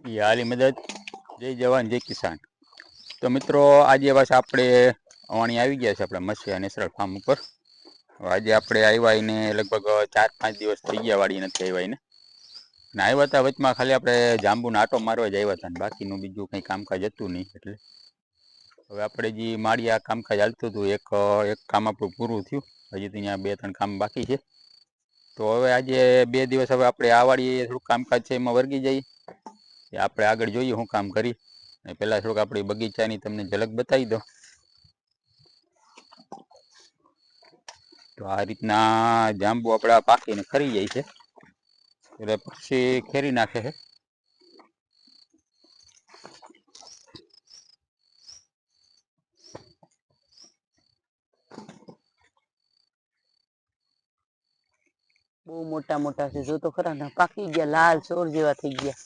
હાલી મદદ જય જવાન જય કિસાન। તો મિત્રો આજે બસ આપણે અવાણી આવી ગયા છે આપણે મસીયા નેચરલ ફાર્મ ઉપર। આજે આપણે આવ્યા એને લગભગ 4-5 દિવસ થઈ ગયા વાડી નથી આવ્યા એને ને આવ્યા હતા વચમાં ખાલી આપણે જાંબુનો આટો મારવા જ આવ્યા હતા ને બાકીનું બીજું કંઈ કામકાજ હતું નહીં। એટલે હવે આપણે જે માળી આ કામકાજ હાલતું હતું એક કામ આપણું પૂરું થયું, હજી તો અહીંયા 2-3 કામ બાકી છે। તો હવે આજે 2 દિવસ હવે આપણે આ વાડીએ થોડુંક કામકાજ છે એમાં વર્ગી જઈએ, આપણે આગળ જોઈએ શું કામ કરી। પહેલાં થોડુંક આપણી બગીચાની તમને ઝલક બતાવી દો। તો આ રીતના જાંબુ આપણા પાકીને ખરી જાય છે એટલે પછી ખેરી નાખે છે। બહુ મોટા મોટા છે, જો તો ખરા ને પાકી ગયા, લાલ ચોર જેવા થઈ ગયા।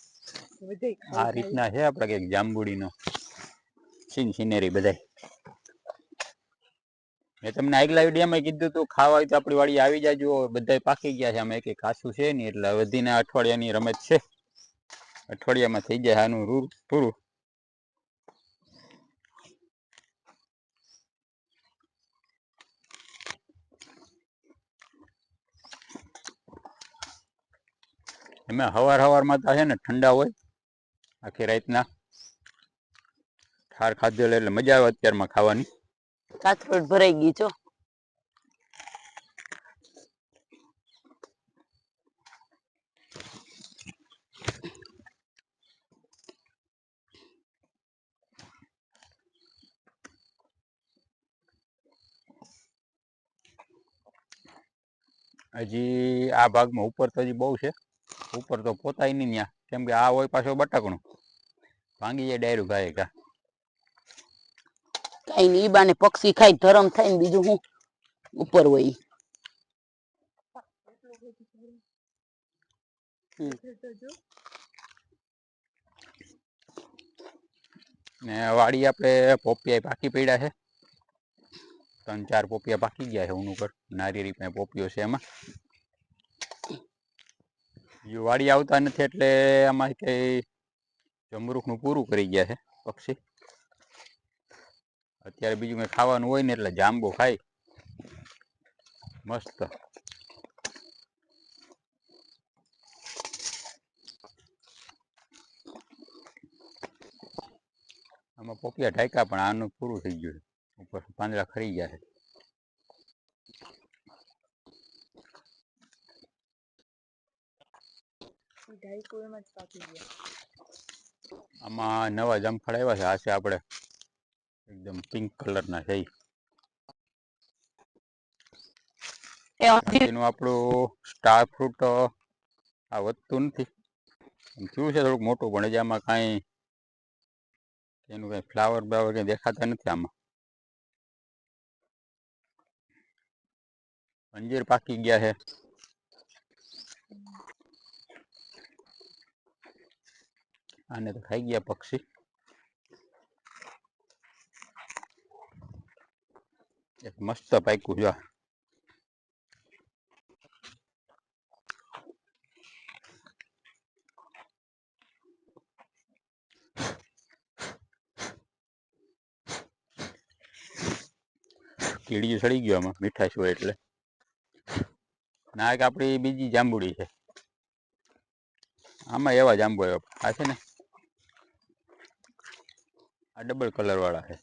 આ રીતના છે આપણે કંઈક જાંબુડીનો સિનેરી બધાય। મેં તમને આગલા વિડીયોમાં કીધું હતું ખાવા હોય તો આપણી વાડી આવી જાજો, બધાય પાકી ગયા છે, આમાં એક કાસું છે નહીં એટલે વધીને અઠવાડિયાની રમત છે, અઠવાડિયામાં થઈ જાય આનું રૂર પૂરું। એમાં હવારમાં તો છે ને ઠંડા હોય આખી રાતના, ઠાર ખાધેલ એટલે મજા આવે અત્યારમાં ખાવાની। કાથરોડ ભરાઈ ગઈ છો। હજી આ ભાગમાં ઉપર તો હજી બહુ છે, ઉપર તો પોતાય નહીં ત્યાં, કેમ કે આ હોય પાછો બટાકણું ભાંગી જાય ડાયરું ગાય કા। કઈ નહીં, ઈ બાને પક્ષી ખાઈ ધરમ થાય ને બીજું શું ઉપર હોય। ને વાડી આપણે પોપિયા પાકી પડ્યા છે, 3-4 પોપિયા પાકી ગયા છે ઊન ઉપર, નારિયેરી પાસે પોપિયો છે એમાં। વાડી આવતા નથી એટલે આમાં કંઈ જમરૂખનું પૂરું કરી ગયા છે પક્ષી। અત્યારે બીજું કંઈ ખાવાનું હોય ને એટલે જાંબુ ખાય મસ્ત। આમાં પોપિયા ઢાંક્યા પણ આનું પૂરું થઈ ગયું છે, ઉપર પાંદડા ખરી ગયા છે। આમાં નવા જામફળ આવ્યા છે, આ છે આપણે એકદમ પિંક કલરના છે, બાકીનું આપણું સ્ટાર ફ્રૂટ આ વધતું નથી, થયું છે થોડુંક મોટું પણ હજી આમાં કાંઈ એનું કંઈ ફ્લાવર બ્લાવર કંઈ દેખાતા નથી આમાં। અંજીર પાકી ગયા છે, આને તો ખાઈ ગયા પક્ષી। એક મસ્ત પાક્યું છે, કીડીયું સડી ગયું આમાં મીઠાશ હોય એટલે। ના એક આપણી બીજી જાંબુડી છે, આમાં એવા જાંબુ આવ્યા આ છે ને, આ ડબલ કલર વાળા છે।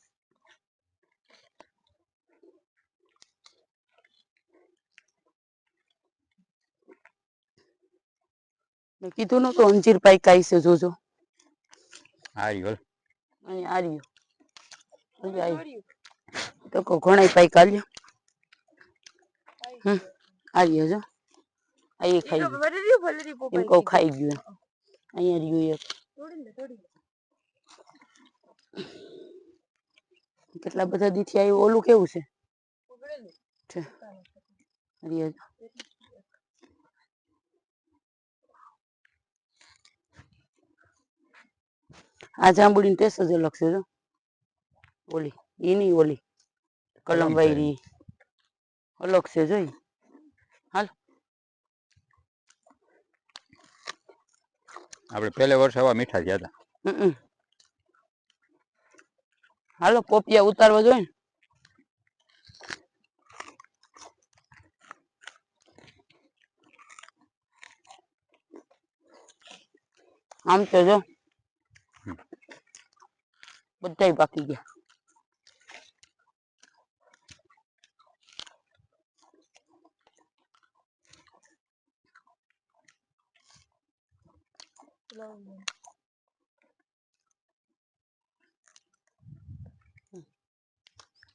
મેં કીધું ને તો અંજીર પાઈ છે, જોજો આ રહ્યું અહીં આ રહ્યું તો ઘણા પાઈ કાઢ્યો। આ રહ્યો જો આ ખાઈ એમ કહું ખાઈ ગયું, અહીંયા રહ્યું એક, કેટલા બધા દીથી આવ્યું। ઓલું કેવું છે, આ જાંબુડી ટેસ્ટ જ અલગ છે, જો ઓલી એની ઓલી કલમ વાયરી અલગ છે જોઈ। હાલ આપણે પહેલે વર્ષે આવા મીઠા થયા હતા. હાલો પોપિયા ઉતારવા જોઈએ ને. આમ તો જો બધાય પાકી ગયા.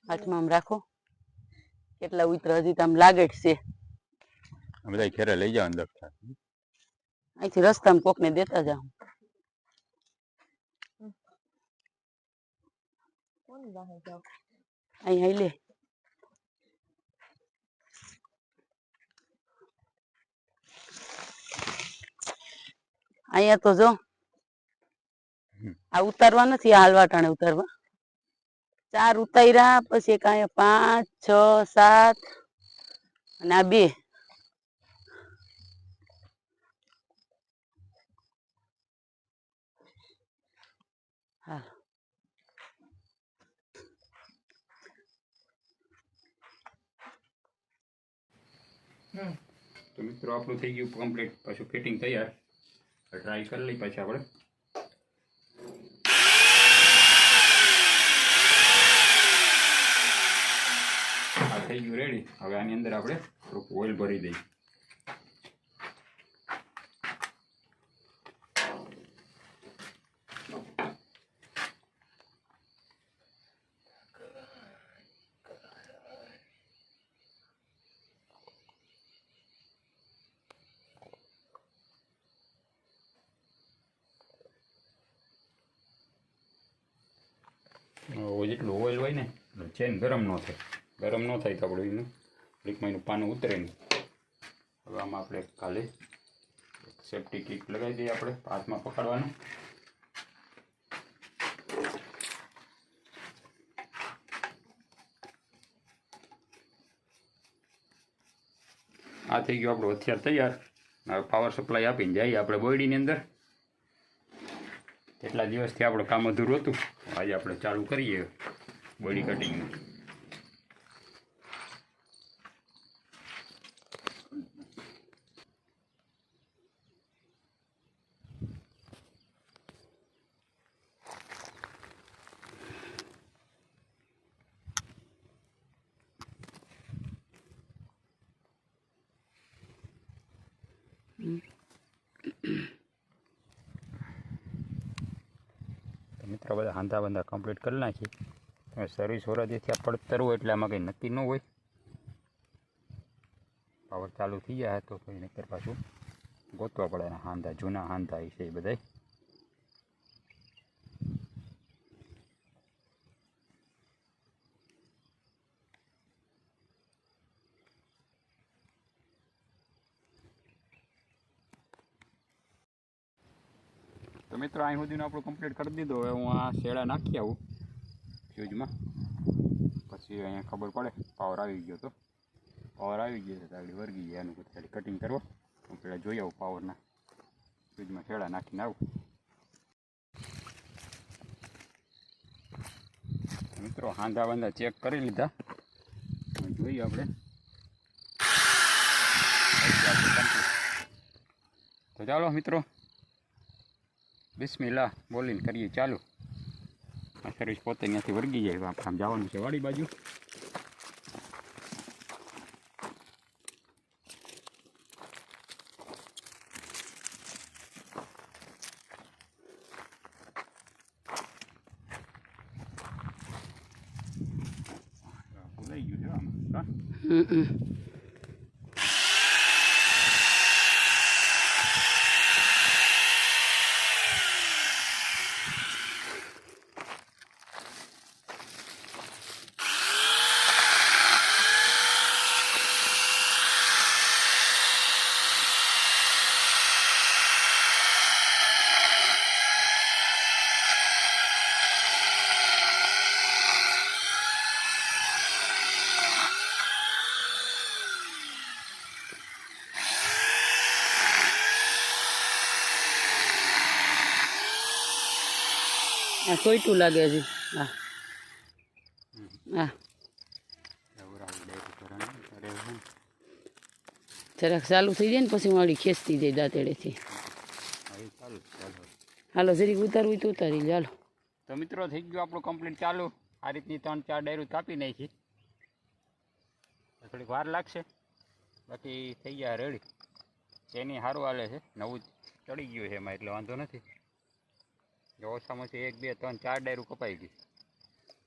હાથમાં આમ રાખો કેટલા ઉતરા હજી તો આમ લાગે જ છે. બધા ખેરે લઈ જાવ અંદર. અહીંથી રસ્તામાં કોકને દેતા જાઓ. અહીં હાઈ લે. અહીંયા તો જો આ ઉતારવા નથી, આ હાલવા ટાણે ઉતારવા. 4 ઉતાર્યા, પછી એક અહીંયા 5 6 7 અને આ 2. હા તો મિત્રો આપણું થઈ ગયું કમ્પ્લીટ, પાછું ફિટિંગ તૈયાર. ટ્રાય કરી લઈ પાછા આપણે. આ થઈ ગયું રેડી. હવે આની અંદર આપણે થોડુંક ઓઇલ ભરી દઈએ. જેટલું ઓઇલ હોય ને ચેન ગરમ ન થાય. ગરમ ન થાય તો આપણે એનું લીકમાં પાનું ઉતરે નહીં. હવે આમાં આપણે ખાલી સેફ્ટી કીટ લગાવી દઈએ. આપણે હાથમાં પકડવાનું. આ થઈ ગયું આપણું હથિયાર તૈયાર. હવે પાવર સપ્લાય આપીને જઈએ આપણે બોયડીની અંદર. કેટલા દિવસથી આપણું કામ અધૂરું હતું, આજે આપણે ચાલુ કરીએ બોડી કટિંગનું. મિત્રો બધા હાંધા બંધા કમ્પ્લીટ કરી નાખી. તમે સર્વિસ વરદીથી આ પડતર હોય એટલે આમાં કંઈ નક્કી ન હોય. પાવર ચાલુ થઈ જાય તો કંઈ નક્કર પાછું ગોતવા પડે. હાંધા જૂના હાંધા છે એ બધા. તો મિત્રો અહીં સુધીનું આપણું કમ્પ્લીટ કરી દીધું. હવે હું આ શેડા નાખી આવું ફ્યુઝમાં, પછી અહીંયા ખબર પડે પાવર આવી ગયો. તો પાવર આવી ગયો તો આગળ વર્ગી જાય. એનું ખાલી કટિંગ કરવા હું પહેલાં જોઈ આવું પાવરના. ફ્યુઝમાં શેડા નાખીને આવું. મિત્રો હાંધા બાંધા ચેક કરી લીધા. જોઈએ આપણે. તો ચાલો મિત્રો બિસ્મિલ્લાહ બોલીને કરીએ ચાલુ. આ સર્વિસ પોતે ત્યાંથી વર્ગી જાય. આપણે આમ જવાનું છે વાડી બાજુ. ભૂલાઈ ગયું છે આમાં. આ સોઈટું લાગે છે. હા હા જરાક ચાલુ થઈ જાય ને પછી મારી ખેંચતી જાય દાંતેડેથી. હાલો જરીક ઉતારવું તો ઉતારી ચાલો. તો મિત્રો થઈ ગયું આપણું કમ્પ્લીટ ચાલુ. આ રીતની 3-4 ડાયરું કાપી નાખી. થોડીક વાર લાગશે, બાકી થઈ ગયા રેડી. એની સારું હાલે છે, નવું ચડી ગયું છે એમાં, એટલે વાંધો નથી. ઓછામાં ઓછી 1, 2, 3, 4 ડાયરું કપાઈ ગઈ.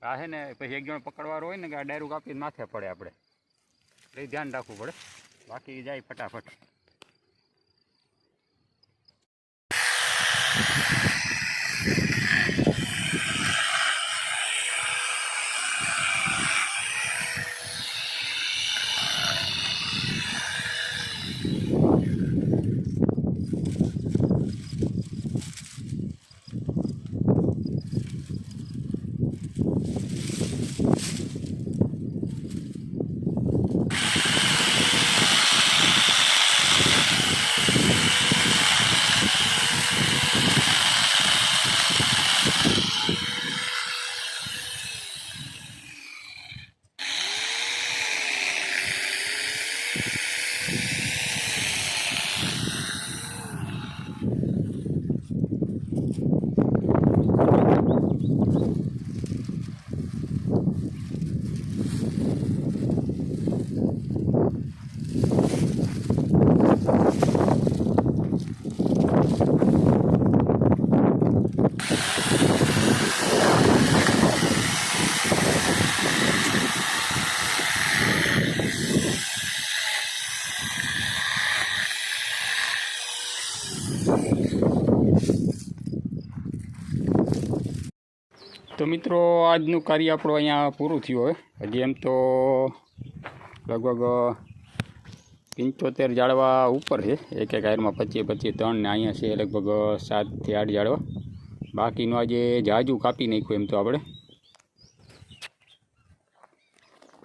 આ છે ને પછી એક જણ પકડવાનું હોય ને કે આ ડાયરું કાપીને માથે પડે, આપણે એટલે ધ્યાન રાખવું પડે, બાકી જાય ફટાફટ. તો મિત્રો આજનું કાર્ય આપણું અહીંયા પૂરું થયું હોય. હજી એમ તો લગભગ 75 ઝાડવા ઉપર છે, એક આયરમાં 25, 3 ને અહીંયા છે લગભગ 7 થી 8 ઝાડવા. બાકીનું આજે જાજુ કાપી નાખ્યું. એમ તો આપણે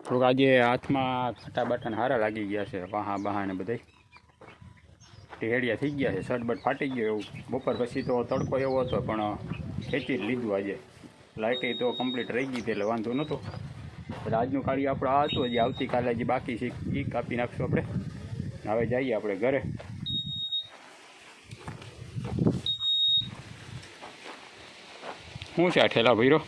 થોડુંક આજે હાથમાં ખાટા બાટાને સારા લાગી ગયા છે, વાહા ને બધા ટેડિયા થઈ ગયા છે, શર્ટબટ ફાટી ગયો એવું. બપોર પછી તો તડકો એવો હતો, પણ ખેંચી જ લીધું આજે. લાઇટ તો કમ્પ્લીટ રહી ગઈ હતી એટલે વાંધો નહોતો. એટલે આજનું કાર્ય આપણે આ હતું. હજી આવતીકાલે જે બાકી છે એ કાપી નાખશું આપણે. હવે જઈએ આપણે ઘરે. શું છે આ ઠેલા ભૈરો?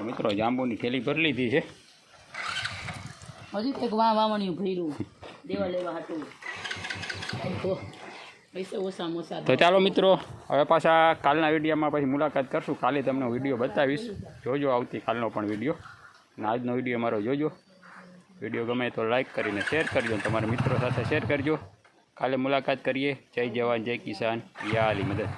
મિત્રો જાંબુની થેલી ભરી લીધી છે. હજી એક વાવણિયું ભર્યું દેવા લેવા હાટું. તો ચાલો મિત્રો, હવે પાછા કાલના વિડીયોમાં પછી મુલાકાત કરશું. કાલે તમને વિડીયો બતાવીશ, જોજો આવતીકાલનો પણ વિડીયો. અને આજનો વિડીયો મારો જોજો. વિડીયો ગમે તો લાઈક કરીને શેર કરજો, તમારા મિત્રો સાથે શેર કરજો. કાલે મુલાકાત કરીએ. જય જવાન જય કિસાન, યા અલી મદદ.